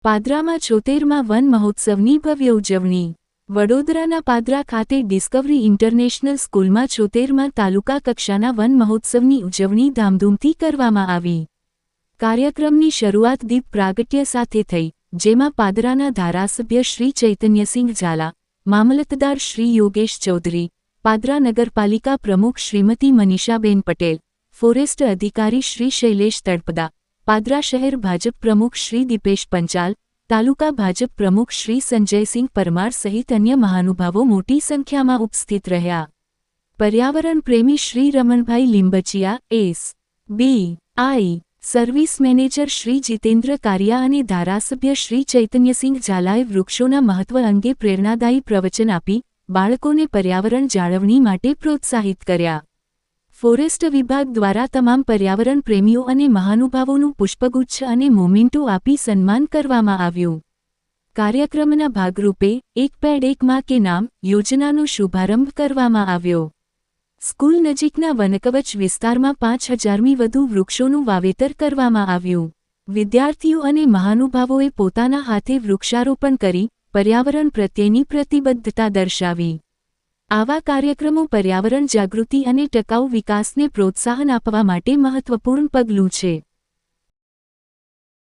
પાદરામાં 76મા one મહોત્સવની ભવ્ય ઉજવણી। વડોદરાના પાદરા ખાતે ડિસ્કવરી ઇન્ટરનેશનલ સ્કૂલમાં 76મા તાલુકા કક્ષાના વન મહોત્સવની ઉજવણી ધામધૂમથી કરવામાં આવી। કાર્યક્રમની શરૂઆત દીપ પ્રાગટ્ય સાથે થઈ, જેમાં પાદરાના ધારાસભ્ય શ્રી ચૈતન્યસિંહ ઝાલા, મામલતદાર શ્રી યોગેશ ચૌધરી, પાદરા નગરપાલિકા પ્રમુખ શ્રીમતી મનીષાબેન પટેલ, ફોરેસ્ટ અધિકારી શ્રી શૈલેષ તળપદા, પાદરા શહેર ભાજપ પ્રમુખ શ્રી દીપેશ પંચાલ, તાલુકા ભાજપ પ્રમુખ શ્રી સંજયસિંહ પરમાર સહિત અન્ય મહાનુભાવો મોટી સંખ્યામાં ઉપસ્થિત રહ્યા। પર્યાવરણ પ્રેમી શ્રી રમણભાઈ લીંબચિયા, એસ.બી.આઈ. સર્વિસ મેનેજર શ્રી જીતેન્દ્ર કારિયા અને ધારાસભ્ય શ્રી ચૈતન્યસિંહ ઝાલાએ વૃક્ષોના મહત્વ અંગે પ્રેરણાદાયી પ્રવચન આપી બાળકોને પર્યાવરણ જાળવણી માટે પ્રોત્સાહિત કર્યા। ફોરેસ્ટ વિભાગ દ્વારા તમામ પર્યાવરણ પ્રેમીઓ અને મહાનુભાવોનું પુષ્પગુચ્છ અને મોમેન્ટો આપી સન્માન કરવામાં આવ્યું। કાર્યક્રમના ભાગરૂપે એક પેડ એક માં કે નામ યોજનાનો શુભારંભ કરવામાં આવ્યો। સ્કૂલ નજીકના વનકવચ વિસ્તારમાં 5000મી વધુ વૃક્ષોનું વાવેતર કરવામાં આવ્યું। વિદ્યાર્થીઓ અને મહાનુભાવોએ પોતાના હાથે વૃક્ષારોપણ કરી પર્યાવરણ પ્રત્યેની પ્રતિબદ્ધતા દર્શાવી। આવા કાર્યક્રમો પર્યાવરણ જાગૃતિ અને ટકાઉ વિકાસને પ્રોત્સાહન આપવા માટે મહત્વપૂર્ણ પગલું છે।